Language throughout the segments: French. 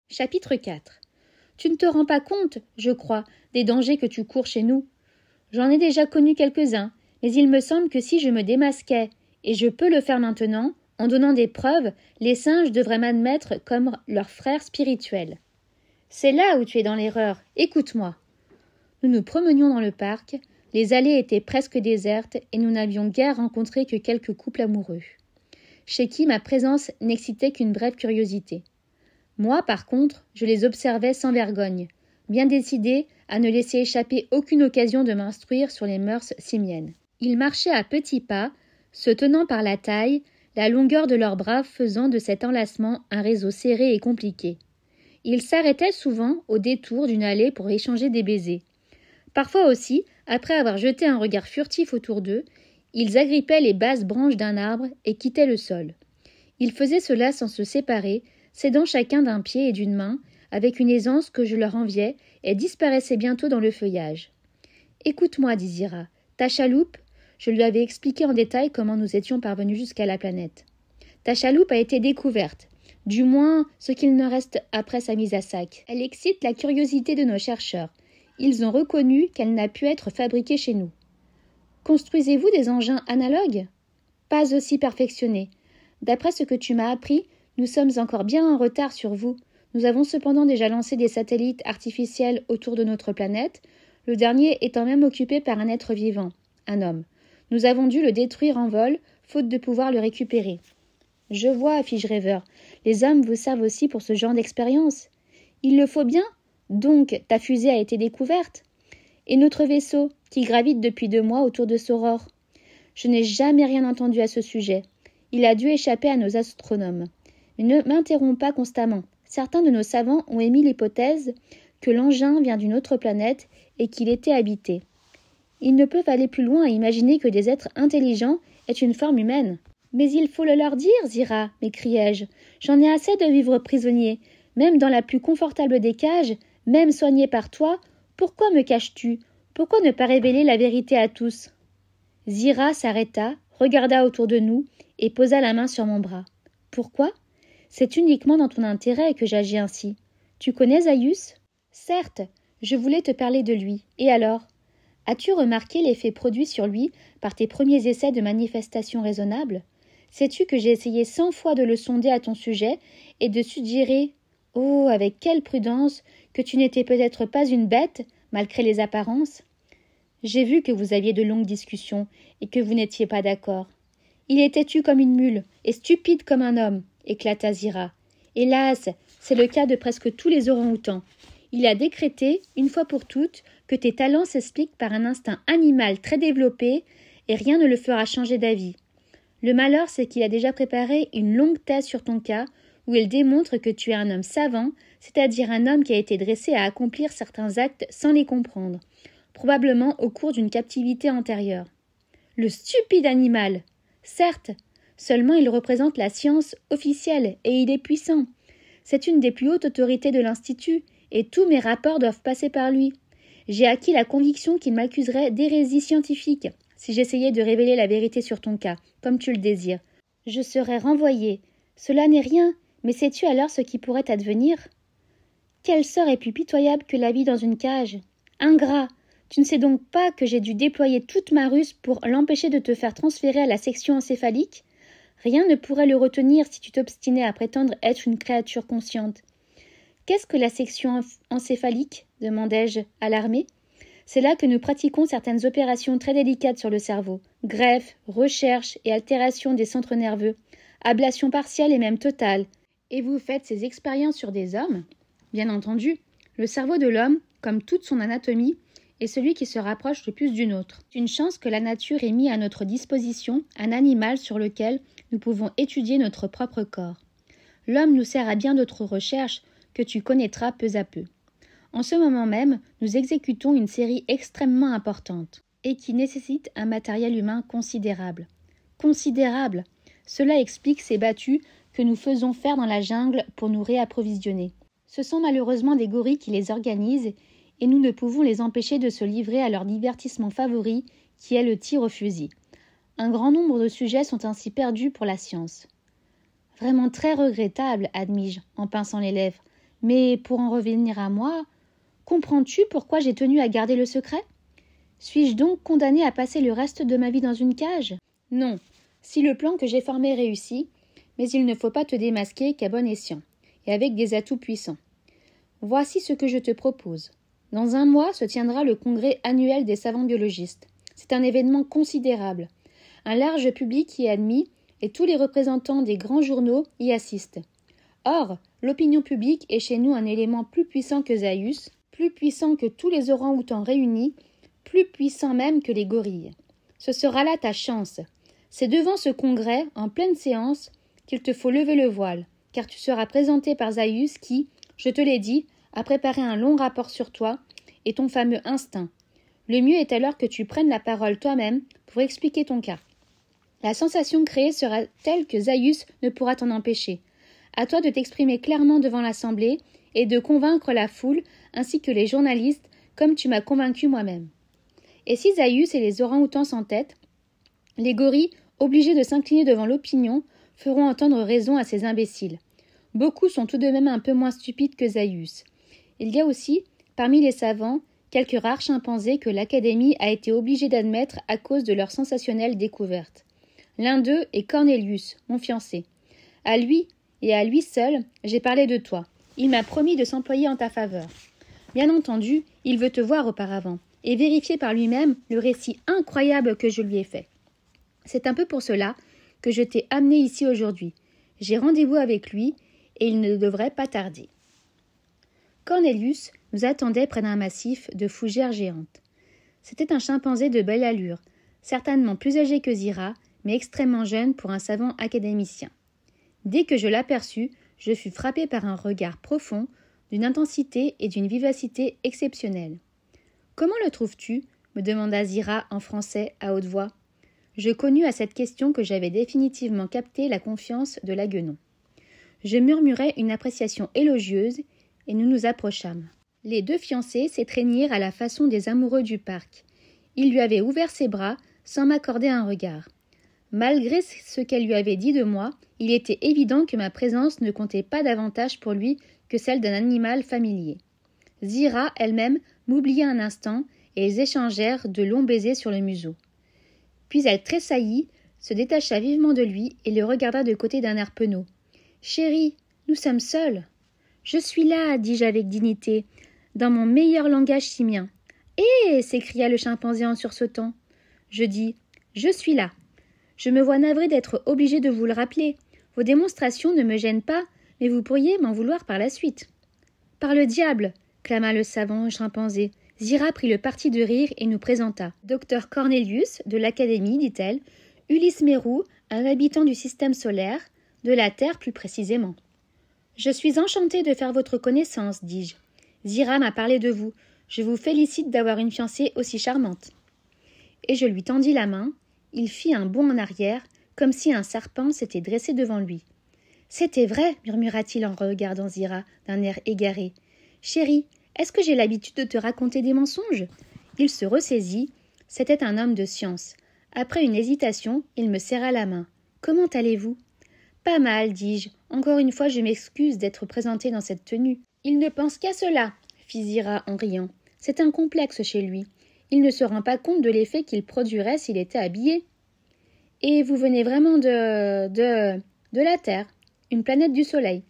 Chapitre 4. Tu ne te rends pas compte, je crois, des dangers que tu cours chez nous. J'en ai déjà connu quelques-uns, mais il me semble que si je me démasquais, et je peux le faire maintenant, en donnant des preuves, les singes devraient m'admettre comme leur frère spirituel. C'est là où tu es dans l'erreur, écoute-moi. Nous nous promenions dans le parc, les allées étaient presque désertes et nous n'avions guère rencontré que quelques couples amoureux, chez qui ma présence n'excitait qu'une brève curiosité. Moi, par contre, je les observais sans vergogne, bien décidé à ne laisser échapper aucune occasion de m'instruire sur les mœurs simiennes. Ils marchaient à petits pas, se tenant par la taille, la longueur de leurs bras faisant de cet enlacement un réseau serré et compliqué. Ils s'arrêtaient souvent au détour d'une allée pour échanger des baisers. Parfois aussi, après avoir jeté un regard furtif autour d'eux, ils agrippaient les basses branches d'un arbre et quittaient le sol. Ils faisaient cela sans se séparer, s'aidant chacun d'un pied et d'une main, avec une aisance que je leur enviais, et disparaissaient bientôt dans le feuillage. « Écoute-moi, dit Zira, ta chaloupe… » Je lui avais expliqué en détail comment nous étions parvenus jusqu'à la planète. « Ta chaloupe a été découverte, du moins ce qu'il ne reste après sa mise à sac. Elle excite la curiosité de nos chercheurs. Ils ont reconnu qu'elle n'a pu être fabriquée chez nous. Construisez-vous des engins analogues ? Pas aussi perfectionnés. D'après ce que tu m'as appris, nous sommes encore bien en retard sur vous. Nous avons cependant déjà lancé des satellites artificiels autour de notre planète, le dernier étant même occupé par un être vivant, un homme. Nous avons dû le détruire en vol, faute de pouvoir le récupérer. Je vois, fis-je rêveur, les hommes vous servent aussi pour ce genre d'expérience. Il le faut bien, donc ta fusée a été découverte. Et notre vaisseau, qui gravite depuis 2 mois autour de Sauror. Je n'ai jamais rien entendu à ce sujet. Il a dû échapper à nos astronomes. Mais ne m'interromps pas constamment. Certains de nos savants ont émis l'hypothèse que l'engin vient d'une autre planète et qu'il était habité. Ils ne peuvent aller plus loin à imaginer que des êtres intelligents aient une forme humaine. Mais il faut le leur dire, Zira, m'écriai-je. J'en ai assez de vivre prisonnier. Même dans la plus confortable des cages, même soigné par toi, pourquoi me caches-tu ? Pourquoi ne pas révéler la vérité à tous ? Zira s'arrêta, regarda autour de nous et posa la main sur mon bras. Pourquoi ? C'est uniquement dans ton intérêt que j'agis ainsi. Tu connais Zaius ? Certes, je voulais te parler de lui. Et alors ? As-tu remarqué l'effet produit sur lui par tes premiers essais de manifestation raisonnable ? Sais-tu que j'ai essayé 100 fois de le sonder à ton sujet et de suggérer, oh, avec quelle prudence, que tu n'étais peut-être pas une bête, malgré les apparences ? J'ai vu que vous aviez de longues discussions et que vous n'étiez pas d'accord. Il est têtu comme une mule et stupide comme un homme, éclata Zira. Hélas, c'est le cas de presque tous les orang-outans. Il a décrété, une fois pour toutes, que tes talents s'expliquent par un instinct animal très développé et rien ne le fera changer d'avis. Le malheur, c'est qu'il a déjà préparé une longue thèse sur ton cas où il démontre que tu es un homme savant, c'est-à-dire un homme qui a été dressé à accomplir certains actes sans les comprendre, probablement au cours d'une captivité antérieure. Le stupide animal ! Certes, seulement il représente la science officielle et il est puissant. C'est une des plus hautes autorités de l'Institut et tous mes rapports doivent passer par lui. J'ai acquis la conviction qu'il m'accuserait d'hérésie scientifique si j'essayais de révéler la vérité sur ton cas, comme tu le désires. Je serais renvoyé. Cela n'est rien, mais sais-tu alors ce qui pourrait advenir ? Quel sort est plus pitoyable que la vie dans une cage ? Ingrat ! Tu ne sais donc pas que j'ai dû déployer toute ma ruse pour l'empêcher de te faire transférer à la section encéphalique ? Rien ne pourrait le retenir si tu t'obstinais à prétendre être une créature consciente. Qu'est-ce que la section encéphalique ? Demandai-je, alarmée. C'est là que nous pratiquons certaines opérations très délicates sur le cerveau. Greffe, recherche et altération des centres nerveux, ablation partielle et même totale. Et vous faites ces expériences sur des hommes ? Bien entendu, le cerveau de l'homme, comme toute son anatomie, est celui qui se rapproche le plus du nôtre. C'est une chance que la nature ait mis à notre disposition un animal sur lequel nous pouvons étudier notre propre corps. L'homme nous sert à bien d'autres recherches que tu connaîtras peu à peu. En ce moment même, nous exécutons une série extrêmement importante et qui nécessite un matériel humain considérable. Considérable ! Cela explique ces battues que nous faisons faire dans la jungle pour nous réapprovisionner. Ce sont malheureusement des gorilles qui les organisent et nous ne pouvons les empêcher de se livrer à leur divertissement favori qui est le tir au fusil. Un grand nombre de sujets sont ainsi perdus pour la science. Vraiment très regrettable, admis-je, en pinçant les lèvres, Mais pour en revenir à moi, comprends-tu pourquoi j'ai tenu à garder le secret? Suis-je donc condamnée à passer le reste de ma vie dans une cage? Non, si le plan que j'ai formé réussit, mais il ne faut pas te démasquer qu'à bon escient, et avec des atouts puissants. Voici ce que je te propose. Dans un mois se tiendra le congrès annuel des savants biologistes. C'est un événement considérable. Un large public y est admis et tous les représentants des grands journaux y assistent. Or, l'opinion publique est chez nous un élément plus puissant que Zaius, plus puissant que tous les orang-outans réunis, plus puissant même que les gorilles. Ce sera là ta chance. C'est devant ce congrès, en pleine séance, qu'il te faut lever le voile, car tu seras présenté par Zaius qui, je te l'ai dit, a préparé un long rapport sur toi et ton fameux instinct. Le mieux est alors que tu prennes la parole toi-même pour expliquer ton cas. La sensation créée sera telle que Zaius ne pourra t'en empêcher. À toi de t'exprimer clairement devant l'Assemblée et de convaincre la foule ainsi que les journalistes comme tu m'as convaincu moi-même. Et si Zaius et les orang-outans s'entêtent, les gorilles, obligés de s'incliner devant l'opinion, feront entendre raison à ces imbéciles. Beaucoup sont tout de même un peu moins stupides que Zaius. Il y a aussi, parmi les savants, quelques rares chimpanzés que l'Académie a été obligée d'admettre à cause de leur sensationnelle découverte. L'un d'eux est Cornelius, mon fiancé. À lui, et à lui seul, j'ai parlé de toi. Il m'a promis de s'employer en ta faveur. Bien entendu, il veut te voir auparavant, et vérifier par lui-même le récit incroyable que je lui ai fait. C'est un peu pour cela que je t'ai amené ici aujourd'hui. J'ai rendez-vous avec lui, et il ne devrait pas tarder. Cornelius nous attendait près d'un massif de fougères géantes. C'était un chimpanzé de belle allure, certainement plus âgé que Zira, mais extrêmement jeune pour un savant académicien. Dès que je l'aperçus, je fus frappé par un regard profond, d'une intensité et d'une vivacité exceptionnelles. « Comment le trouves-tu » me demanda Zira en français à haute voix. Je connus à cette question que j'avais définitivement capté la confiance de la guenon. Je murmurai une appréciation élogieuse et nous nous approchâmes. Les deux fiancés s'étreignirent à la façon des amoureux du parc. Il lui avait ouvert ses bras sans m'accorder un regard. Malgré ce qu'elle lui avait dit de moi, il était évident que ma présence ne comptait pas davantage pour lui que celle d'un animal familier. Zira, elle-même, m'oublia un instant et ils échangèrent de longs baisers sur le museau. Puis elle tressaillit, se détacha vivement de lui et le regarda de côté d'un air penaud. « Chérie, nous sommes seuls. »« Je suis là, dis-je avec dignité, dans mon meilleur langage simien. »« Eh » s'écria le chimpanzé en sursautant. Je dis « Je suis là. » Je me vois navré d'être obligé de vous le rappeler. Vos démonstrations ne me gênent pas, mais vous pourriez m'en vouloir par la suite. « Par le diable !» clama le savant chimpanzé. Zira prit le parti de rire et nous présenta. « Docteur Cornelius, de l'Académie, dit-elle, Ulysse Mérou, un habitant du système solaire, de la Terre plus précisément. »« Je suis enchantée de faire votre connaissance, dis-je. Zira m'a parlé de vous. Je vous félicite d'avoir une fiancée aussi charmante. » Et je lui tendis la main. Il fit un bond en arrière, comme si un serpent s'était dressé devant lui. « C'était vrai, murmura-t-il en regardant Zira d'un air égaré. « Chérie, est-ce que j'ai l'habitude de te raconter des mensonges ?» Il se ressaisit. C'était un homme de science. Après une hésitation, il me serra la main. « Comment allez-vous » ? « Pas mal, dis-je. Encore une fois, je m'excuse d'être présenté dans cette tenue. »« Il ne pense qu'à cela, » fit Zira en riant. « C'est un complexe chez lui. Il ne se rend pas compte de l'effet qu'il produirait s'il était habillé. »« Et vous venez vraiment de la Terre, une planète du Soleil. »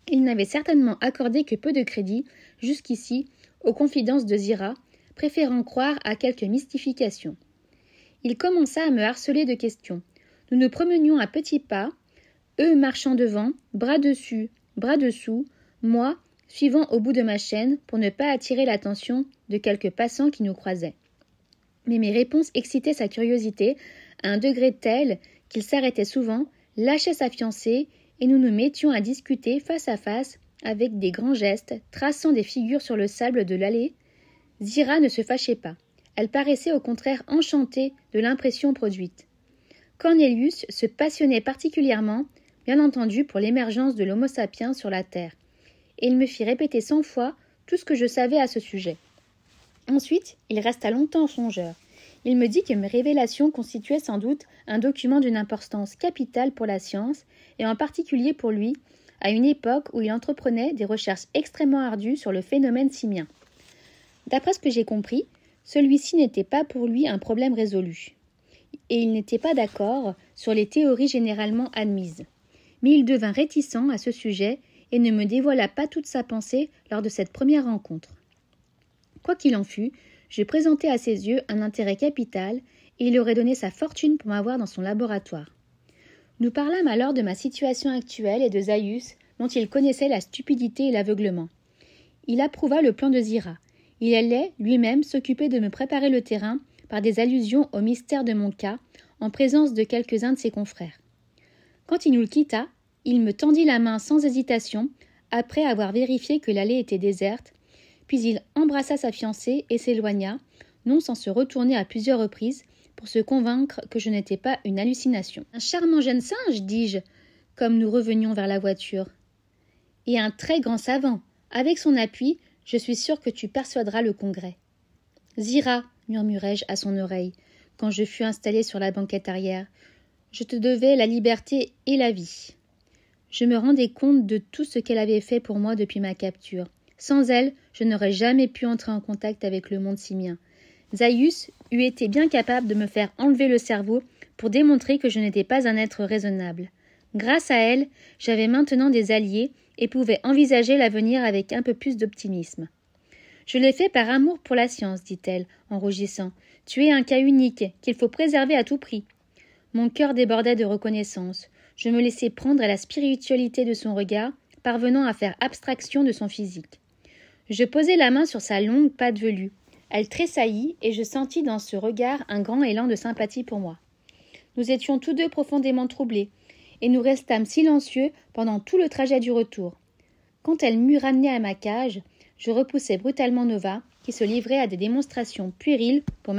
Il n'avait certainement accordé que peu de crédit, jusqu'ici, aux confidences de Zira, préférant croire à quelque mystification. Il commença à me harceler de questions. Nous nous promenions à petits pas, eux marchant devant, bras dessus, bras dessous, moi suivant au bout de ma chaîne pour ne pas attirer l'attention de quelques passants qui nous croisaient. Mais mes réponses excitaient sa curiosité à un degré tel qu'il s'arrêtait souvent, lâchait sa fiancée et nous nous mettions à discuter face à face avec des grands gestes, traçant des figures sur le sable de l'allée. Zira ne se fâchait pas. Elle paraissait au contraire enchantée de l'impression produite. Cornelius se passionnait particulièrement, bien entendu pour l'émergence de l'Homo sapiens sur la Terre, et il me fit répéter 100 fois tout ce que je savais à ce sujet. Ensuite, il resta longtemps songeur. Il me dit que mes révélations constituaient sans doute un document d'une importance capitale pour la science, et en particulier pour lui, à une époque où il entreprenait des recherches extrêmement ardues sur le phénomène simien. D'après ce que j'ai compris, celui-ci n'était pas pour lui un problème résolu. Et il n'était pas d'accord sur les théories généralement admises. Mais il devint réticent à ce sujet et ne me dévoila pas toute sa pensée lors de cette première rencontre. Quoi qu'il en fût, je présentais à ses yeux un intérêt capital et il aurait donné sa fortune pour m'avoir dans son laboratoire. Nous parlâmes alors de ma situation actuelle et de Zaius, dont il connaissait la stupidité et l'aveuglement. Il approuva le plan de Zira. Il allait, lui-même, s'occuper de me préparer le terrain par des allusions au mystère de mon cas, en présence de quelques-uns de ses confrères. Quand il nous quitta, il me tendit la main sans hésitation, après avoir vérifié que l'allée était déserte, puis il embrassa sa fiancée et s'éloigna, non sans se retourner à plusieurs reprises, pour se convaincre que je n'étais pas une hallucination. « Un charmant jeune singe, dis-je, comme nous revenions vers la voiture. Et un très grand savant. Avec son appui, je suis sûre que tu persuaderas le congrès. »« Zira, murmurai-je à son oreille, quand je fus installée sur la banquette arrière, je te devais la liberté et la vie. Je me rendais compte de tout ce qu'elle avait fait pour moi depuis ma capture. Sans elle, je n'aurais jamais pu entrer en contact avec le monde simien. Zaius eût été bien capable de me faire enlever le cerveau pour démontrer que je n'étais pas un être raisonnable. Grâce à elle, j'avais maintenant des alliés et pouvais envisager l'avenir avec un peu plus d'optimisme. « Je l'ai fait par amour pour la science, dit-elle, en rougissant. Tu es un cas unique, qu'il faut préserver à tout prix. » Mon cœur débordait de reconnaissance. Je me laissais prendre à la spiritualité de son regard, parvenant à faire abstraction de son physique. Je posai la main sur sa longue patte velue. Elle tressaillit et je sentis dans ce regard un grand élan de sympathie pour moi. Nous étions tous deux profondément troublés, et nous restâmes silencieux pendant tout le trajet du retour. Quand elle m'eut ramené à ma cage, je repoussai brutalement Nova, qui se livrait à des démonstrations puériles pour